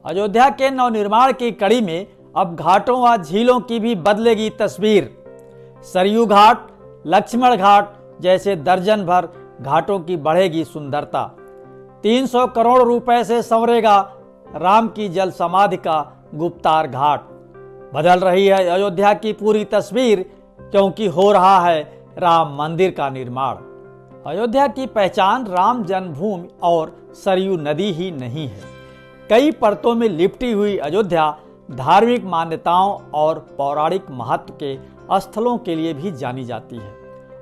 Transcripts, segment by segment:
अयोध्या के नवनिर्माण की कड़ी में अब घाटों व झीलों की भी बदलेगी तस्वीर। सरयू घाट, लक्ष्मण घाट जैसे दर्जन भर घाटों की बढ़ेगी सुंदरता। 300 करोड़ रुपए से संवरेगा राम की जल समाधि का गुप्तार घाट। बदल रही है अयोध्या की पूरी तस्वीर, क्योंकि हो रहा है राम मंदिर का निर्माण। अयोध्या की पहचान राम जन्मभूमि और सरयू नदी ही नहीं है। कई परतों में लिपटी हुई अयोध्या धार्मिक मान्यताओं और पौराणिक महत्व के स्थलों के लिए भी जानी जाती है।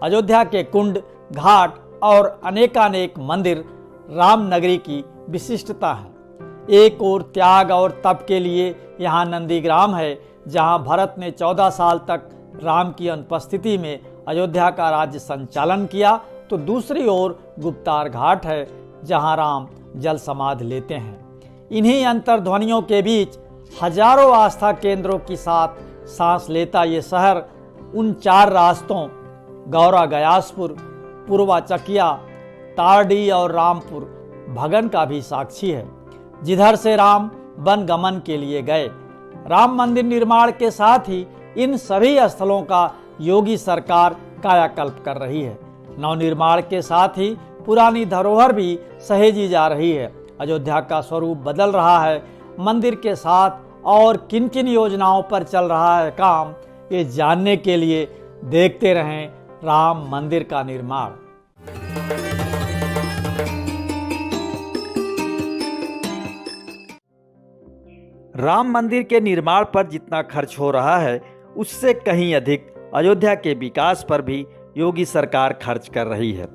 अयोध्या के कुंड, घाट और अनेकानेक मंदिर राम नगरी की विशिष्टता है। एक ओर त्याग और तप के लिए यहाँ नंदीग्राम है, जहाँ भरत ने 14 साल तक राम की अनुपस्थिति में अयोध्या का राज्य संचालन किया, तो दूसरी ओर गुप्तार घाट है, जहाँ राम जल समाधि लेते हैं। इन्हीं अंतर्ध्वनियों के बीच हजारों आस्था केंद्रों के साथ सांस लेता ये शहर उन 4 रास्तों गौरा गयासपुर, पूर्वा चकिया, तारडी और रामपुर भगन का भी साक्षी है, जिधर से राम वन गमन के लिए गए। राम मंदिर निर्माण के साथ ही इन सभी स्थलों का योगी सरकार कायाकल्प कर रही है। नवनिर्माण के साथ ही पुरानी धरोहर भी सहेजी जा रही है। अयोध्या का स्वरूप बदल रहा है। मंदिर के साथ और किन किन योजनाओं पर चल रहा है काम, ये जानने के लिए देखते रहें राम मंदिर का निर्माण। राम मंदिर के निर्माण पर जितना खर्च हो रहा है, उससे कहीं अधिक अयोध्या के विकास पर भी योगी सरकार खर्च कर रही है।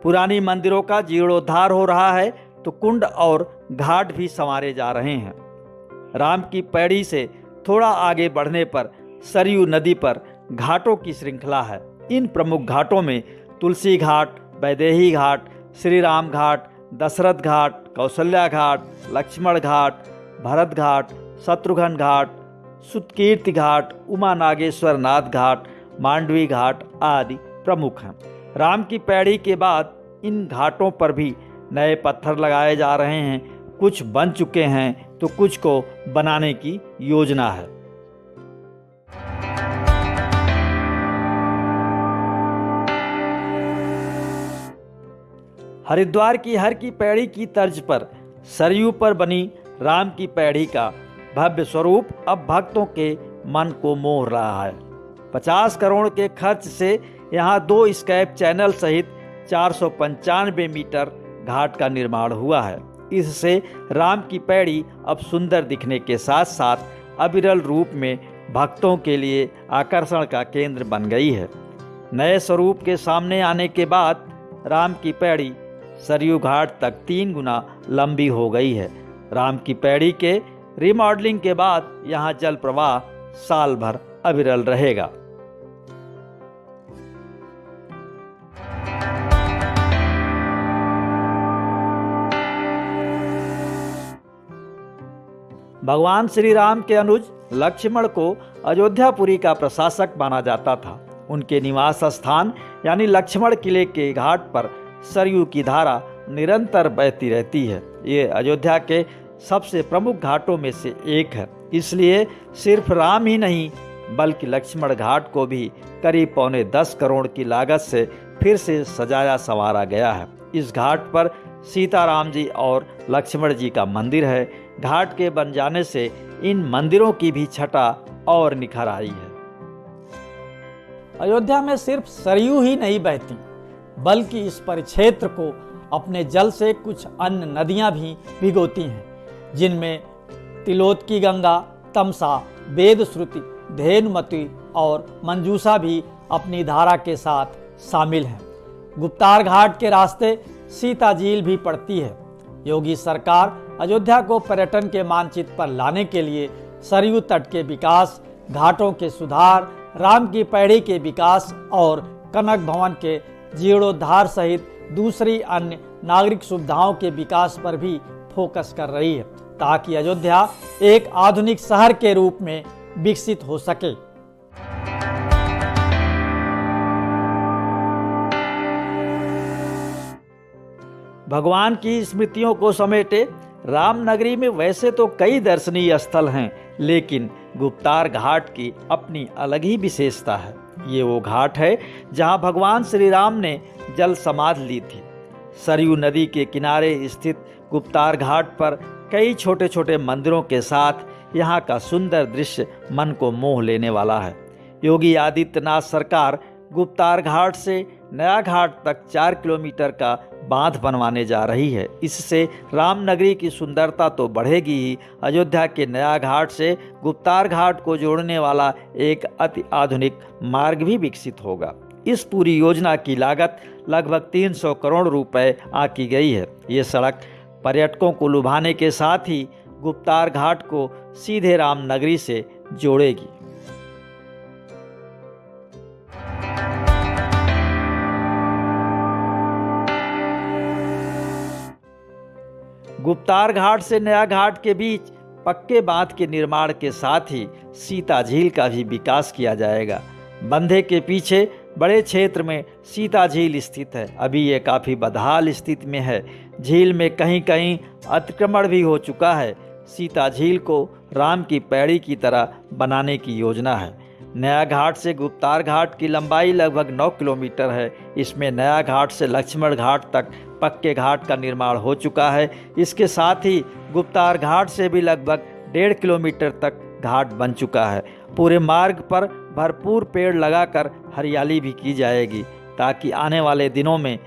पुरानी मंदिरों का जीर्णोद्धार हो रहा है, तो कुंड और घाट भी संवारे जा रहे हैं। राम की पैड़ी से थोड़ा आगे बढ़ने पर सरयू नदी पर घाटों की श्रृंखला है। इन प्रमुख घाटों में तुलसी घाट, वैदेही घाट, श्री राम घाट, दशरथ घाट, कौशल्या घाट, लक्ष्मण घाट, भरत घाट, शत्रुघ्न घाट, सुतकीर्ति घाट, उमा नागेश्वर नाथ घाट, मांडवी घाट आदि प्रमुख हैं। राम की पैड़ी के बाद इन घाटों पर भी नए पत्थर लगाए जा रहे हैं। कुछ बन चुके हैं तो कुछ को बनाने की योजना है। हरिद्वार की हर की पैड़ी की तर्ज पर सरयू पर बनी राम की पैड़ी का भव्य स्वरूप अब भक्तों के मन को मोह रहा है। 50 करोड़ के खर्च से यहाँ 2 स्कैप चैनल सहित 495 मीटर घाट का निर्माण हुआ है। इससे राम की पैड़ी अब सुंदर दिखने के साथ साथ अविरल रूप में भक्तों के लिए आकर्षण का केंद्र बन गई है। नए स्वरूप के सामने आने के बाद राम की पैड़ी सरयू घाट तक 3 गुना लंबी हो गई है। राम की पैड़ी के रिमॉडलिंग के बाद यहाँ जल प्रवाह साल भर अविरल रहेगा। भगवान श्री राम के अनुज लक्ष्मण को अयोध्यापुरी का प्रशासक माना जाता था। उनके निवास स्थान यानी लक्ष्मण किले के घाट पर सरयू की धारा निरंतर बहती रहती है। ये अयोध्या के सबसे प्रमुख घाटों में से एक है। इसलिए सिर्फ राम ही नहीं, बल्कि लक्ष्मण घाट को भी करीब 10 करोड़ की लागत से फिर से सजाया संवारा गया है। इस घाट पर सीताराम जी और लक्ष्मण जी का मंदिर है। घाट के बन जाने से इन मंदिरों की भी छटा और निखर आई है। अयोध्या में सिर्फ सरयू ही नहीं बहती, बल्कि इस परिक्षेत्र को अपने जल से कुछ अन्य नदियां भी भिगोती हैं, जिनमें तिलोत्की गंगा, तमसा, वेदश्रुति, धेनुमती और मंजूषा भी अपनी धारा के साथ शामिल हैं। गुप्तार घाट के रास्ते सीता झील भी पड़ती है। योगी सरकार अयोध्या को पर्यटन के मानचित्र पर लाने के लिए सरयू तट के विकास, घाटों के सुधार, राम की पैड़ी के विकास और कनक भवन के जीर्णोद्धार सहित दूसरी अन्य नागरिक सुविधाओं के विकास पर भी फोकस कर रही है, ताकि अयोध्या एक आधुनिक शहर के रूप में विकसित हो सके। भगवान की स्मृतियों को समेटे रामनगरी में वैसे तो कई दर्शनीय स्थल हैं, लेकिन गुप्तार घाट की अपनी अलग ही विशेषता है। ये वो घाट है जहाँ भगवान श्री राम ने जल समाधि ली थी। सरयू नदी के किनारे स्थित गुप्तार घाट पर कई छोटे छोटे मंदिरों के साथ यहाँ का सुंदर दृश्य मन को मोह लेने वाला है। योगी आदित्यनाथ सरकार गुप्तार घाट से नया घाट तक 4 किलोमीटर का बांध बनवाने जा रही है। इससे रामनगरी की सुंदरता तो बढ़ेगी ही, अयोध्या के नया घाट से गुप्तार घाट को जोड़ने वाला एक अति आधुनिक मार्ग भी विकसित होगा। इस पूरी योजना की लागत लगभग 300 करोड़ रुपए आंकी गई है। ये सड़क पर्यटकों को लुभाने के साथ ही गुप्तार घाट को सीधे रामनगरी से जोड़ेगी। गुप्तार घाट से नया घाट के बीच पक्के बांध के निर्माण के साथ ही सीता झील का भी विकास किया जाएगा। बंधे के पीछे बड़े क्षेत्र में सीता झील स्थित है। अभी ये काफ़ी बदहाल स्थिति में है। झील में कहीं कहीं अतिक्रमण भी हो चुका है। सीता झील को राम की पैड़ी की तरह बनाने की योजना है। नया घाट से गुप्तार घाट की लंबाई लगभग 9 किलोमीटर है। इसमें नया घाट से लक्ष्मण घाट तक पक्के घाट का निर्माण हो चुका है। इसके साथ ही गुप्तार घाट से भी लगभग 1.5 किलोमीटर तक घाट बन चुका है। पूरे मार्ग पर भरपूर पेड़ लगाकर हरियाली भी की जाएगी, ताकि आने वाले दिनों में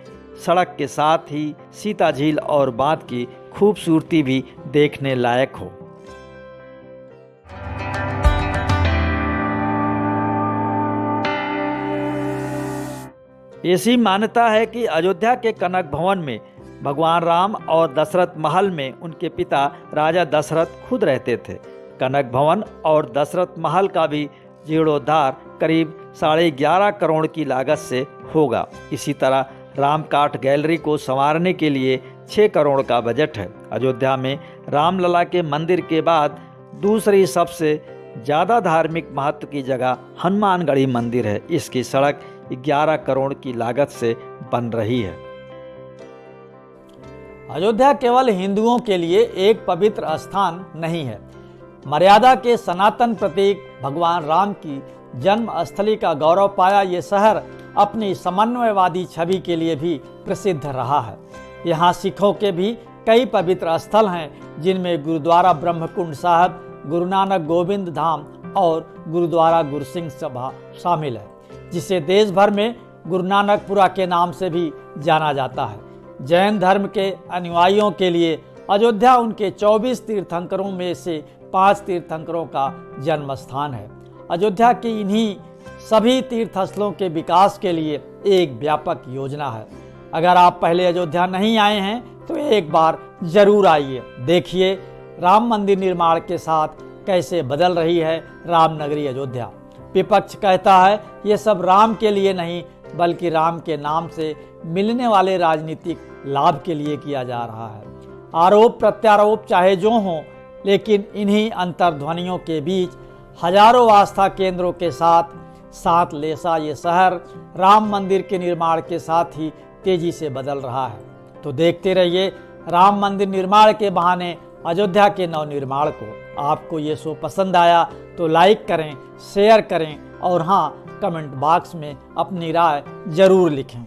सड़क के साथ ही सीता झील और बांध की खूबसूरती भी देखने लायक हो। ऐसी मान्यता है कि अयोध्या के कनक भवन में भगवान राम और दशरथ महल में उनके पिता राजा दशरथ खुद रहते थे। कनक भवन और दशरथ महल का भी जीर्णोद्धार करीब 11.5 करोड़ की लागत से होगा। इसी तरह रामकाठ गैलरी को संवारने के लिए 6 करोड़ का बजट है। अयोध्या में रामलला के मंदिर के बाद दूसरी सबसे ज़्यादा धार्मिक महत्व की जगह हनुमानगढ़ी मंदिर है। इसकी सड़क 11 करोड़ की लागत से बन रही है। अयोध्या केवल हिंदुओं के लिए एक पवित्र स्थान नहीं है। मर्यादा के सनातन प्रतीक भगवान राम की जन्म स्थली का गौरव पाया ये शहर अपनी समन्वयवादी छवि के लिए भी प्रसिद्ध रहा है। यहाँ सिखों के भी कई पवित्र स्थल हैं, जिनमें गुरुद्वारा ब्रह्मकुंड साहब, गुरु नानक गोविंद धाम और गुरुद्वारा गुरसिंह सभा शामिल है, जिसे देश भर में गुरु नानकपुरा के नाम से भी जाना जाता है। जैन धर्म के अनुयायियों के लिए अयोध्या उनके 24 तीर्थंकरों में से 5 तीर्थंकरों का जन्म स्थान है। अयोध्या की इन्हीं सभी तीर्थस्थलों के विकास के लिए एक व्यापक योजना है। अगर आप पहले अयोध्या नहीं आए हैं तो एक बार जरूर आइए, देखिए राम मंदिर निर्माण के साथ कैसे बदल रही है रामनगरी अयोध्या। विपक्ष कहता है ये सब राम के लिए नहीं, बल्कि राम के नाम से मिलने वाले राजनीतिक लाभ के लिए किया जा रहा है। आरोप प्रत्यारोप चाहे जो हों, लेकिन इन्हीं अंतर्ध्वनियों के बीच हजारों आस्था केंद्रों के साथ लेसा ये शहर राम मंदिर के निर्माण के साथ ही तेजी से बदल रहा है। तो देखते रहिए राम मंदिर निर्माण के बहाने अयोध्या के नवनिर्माण को। आपको ये शो पसंद आया तो लाइक करें, शेयर करें और हाँ, कमेंट बॉक्स में अपनी राय जरूर लिखें।